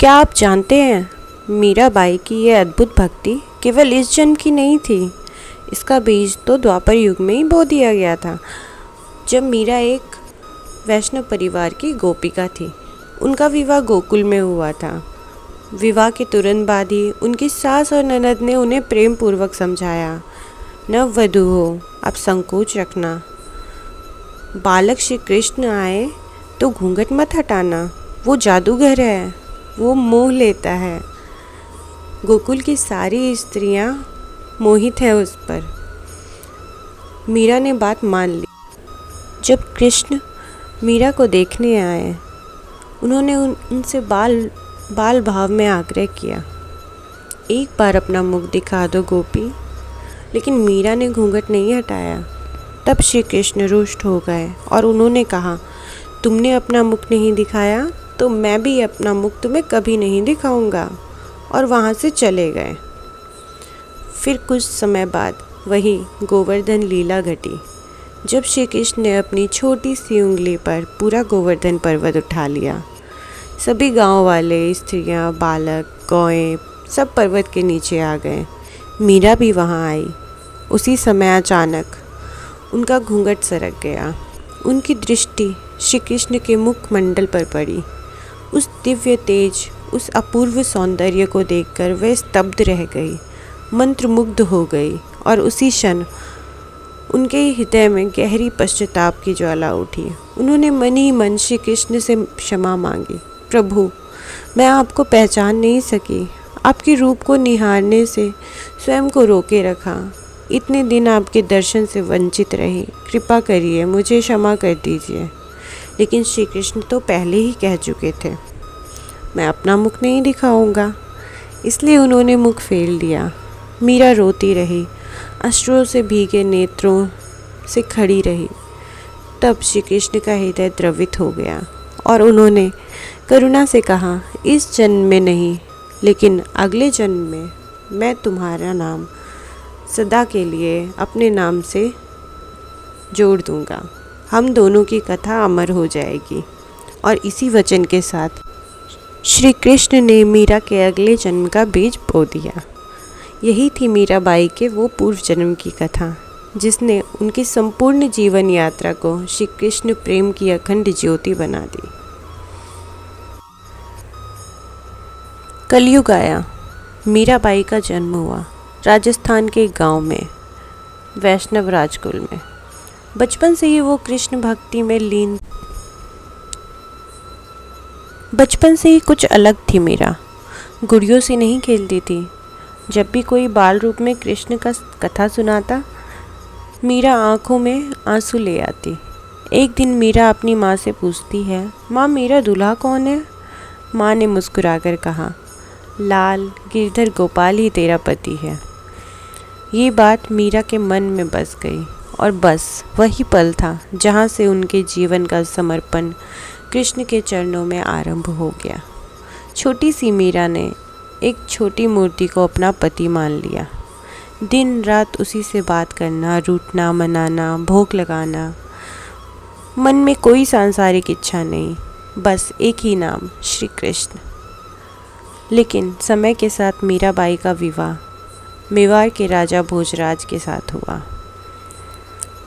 क्या आप जानते हैं, मीराबाई की ये अद्भुत भक्ति केवल इस जन्म की नहीं थी। इसका बीज तो द्वापर युग में ही बो दिया गया था, जब मीरा एक वैष्णव परिवार की गोपिका थी। उनका विवाह गोकुल में हुआ था। विवाह के तुरंत बाद ही उनकी सास और ननद ने उन्हें प्रेम पूर्वक समझाया, नववधू हो, आप संकोच रखना। बालक श्री कृष्ण आए तो घूंघट मत हटाना, वो जादूगर है, वो मोह लेता है। गोकुल की सारी स्त्रियां मोहित है उस पर। मीरा ने बात मान ली। जब कृष्ण मीरा को देखने आए, उन्होंने उनसे बाल भाव में आग्रह किया, एक बार अपना मुख दिखा दो गोपी। लेकिन मीरा ने घूंघट नहीं हटाया। तब श्री कृष्ण रुष्ट हो गए और उन्होंने कहा, तुमने अपना मुख नहीं दिखाया तो मैं भी अपना मुख तुम्हें कभी नहीं दिखाऊंगा, और वहाँ से चले गए। फिर कुछ समय बाद वही गोवर्धन लीला घटी, जब श्री कृष्ण ने अपनी छोटी सी उंगली पर पूरा गोवर्धन पर्वत उठा लिया। सभी गांव वाले, स्त्रियां, बालक, गौएं सब पर्वत के नीचे आ गए। मीरा भी वहां आई। उसी समय अचानक उनका घूंघट सरक गया। उनकी दृष्टि श्री कृष्ण के मुखमंडल पर पड़ी। उस दिव्य तेज, उस अपूर्व सौंदर्य को देखकर वह स्तब्ध रह गई, मंत्रमुग्ध हो गई। और उसी क्षण उनके हृदय में गहरी पश्चाताप की ज्वाला उठी। उन्होंने मन ही मन श्री कृष्ण से क्षमा मांगी। प्रभु, मैं आपको पहचान नहीं सकी। आपके रूप को निहारने से स्वयं को रोके रखा। इतने दिन आपके दर्शन से वंचित रही। कृपा करिए, मुझे क्षमा कर दीजिए। लेकिन श्री कृष्ण तो पहले ही कह चुके थे, मैं अपना मुख नहीं दिखाऊंगा। इसलिए उन्होंने मुख फेर लिया। मीरा रोती रही, अश्रुओं से भीगे नेत्रों से खड़ी रही। तब श्री कृष्ण का हृदय द्रवित हो गया और उन्होंने करुणा से कहा, इस जन्म में नहीं, लेकिन अगले जन्म में मैं तुम्हारा नाम सदा के लिए अपने नाम से जोड़ दूंगा। हम दोनों की कथा अमर हो जाएगी। और इसी वचन के साथ श्री कृष्ण ने मीरा के अगले जन्म का बीज बो दिया। यही थी मीराबाई के वो पूर्व जन्म की कथा, जिसने उनकी संपूर्ण जीवन यात्रा को श्री कृष्ण प्रेम की अखंड ज्योति बना दी। कलयुग आया। मीराबाई का जन्म हुआ राजस्थान के गांव में, वैष्णव राजकुल में। बचपन से ही वो कृष्ण भक्ति में लीन। बचपन से ही कुछ अलग थी मीरा। गुड़ियों से नहीं खेलती थी। जब भी कोई बाल रूप में कृष्ण का कथा सुनाता, मीरा आंखों में आंसू ले आती। एक दिन मीरा अपनी माँ से पूछती है, माँ, मेरा दूल्हा कौन है? माँ ने मुस्कुराकर कहा, लाल गिरधर गोपाल ही तेरा पति है। ये बात मीरा के मन में बस गई और बस वही पल था जहाँ से उनके जीवन का समर्पण कृष्ण के चरणों में आरंभ हो गया। छोटी सी मीरा ने एक छोटी मूर्ति को अपना पति मान लिया। दिन रात उसी से बात करना, रूठना, मनाना, भोग लगाना। मन में कोई सांसारिक इच्छा नहीं, बस एक ही नाम, श्री कृष्ण। लेकिन समय के साथ मीराबाई का विवाह मेवाड़ के राजा भोजराज के साथ हुआ।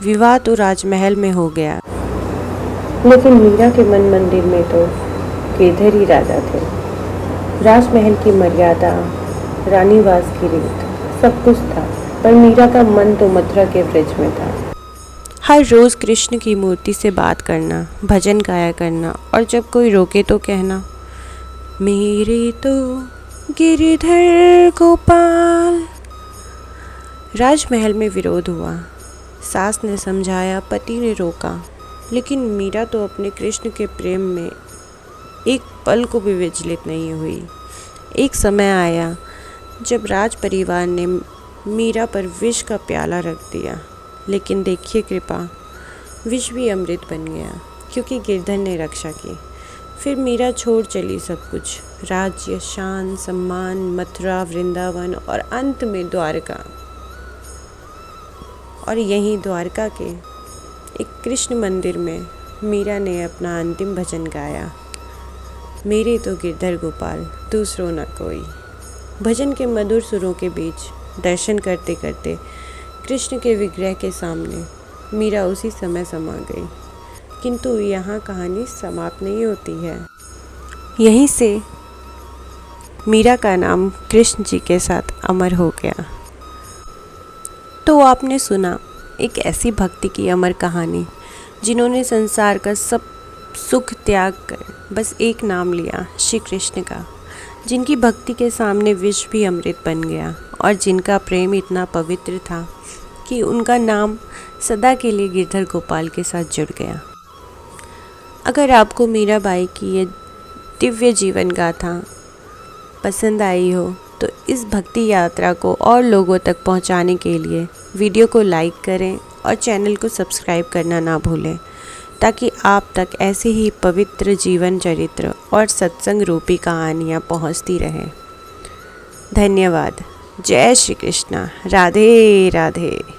विवाह तो राजमहल में हो गया, लेकिन मीरा के मन मंदिर में तो गिरधर ही राजा थे। राजमहल की मर्यादा, रानीवास की रीत, सब कुछ था, पर मीरा का मन तो मथुरा के ब्रज में था। हर रोज़ कृष्ण की मूर्ति से बात करना, भजन गाया करना, और जब कोई रोके तो कहना, मेरे तो गिरधर गोपाल। राजमहल में विरोध हुआ। सास ने समझाया, पति ने रोका, लेकिन मीरा तो अपने कृष्ण के प्रेम में एक पल को भी विचलित नहीं हुई। एक समय आया जब राज परिवार ने मीरा पर विष का प्याला रख दिया, लेकिन देखिए कृपा, विष भी अमृत बन गया, क्योंकि गिरधर ने रक्षा की। फिर मीरा छोड़ चली सब कुछ, राज्य, शान, सम्मान, मथुरा, वृंदावन और अंत में द्वारका। और यहीं द्वारका के एक कृष्ण मंदिर में मीरा ने अपना अंतिम भजन गाया। मेरे तो गिरधर गोपाल दूसरों न कोई। भजन के मधुर सुरों के बीच दर्शन करते करते कृष्ण के विग्रह के सामने मीरा उसी समय समा गई। किंतु यहाँ कहानी समाप्त नहीं होती है। यहीं से मीरा का नाम कृष्ण जी के साथ अमर हो गया। तो आपने सुना एक ऐसी भक्ति की अमर कहानी जिन्होंने संसार का सब सुख त्याग कर बस एक नाम लिया, श्री कृष्ण का, जिनकी भक्ति के सामने विष भी अमृत बन गया और जिनका प्रेम इतना पवित्र था कि उनका नाम सदा के लिए गिरधर गोपाल के साथ जुड़ गया। अगर आपको मीराबाई की ये दिव्य जीवन गाथा पसंद आई हो तो इस भक्ति यात्रा को और लोगों तक पहुंचाने के लिए वीडियो को लाइक करें और चैनल को सब्सक्राइब करना ना भूलें, ताकि आप तक ऐसे ही पवित्र जीवन चरित्र और सत्संग रूपी कहानियाँ पहुँचती रहें। धन्यवाद। जय श्री कृष्णा। राधे राधे।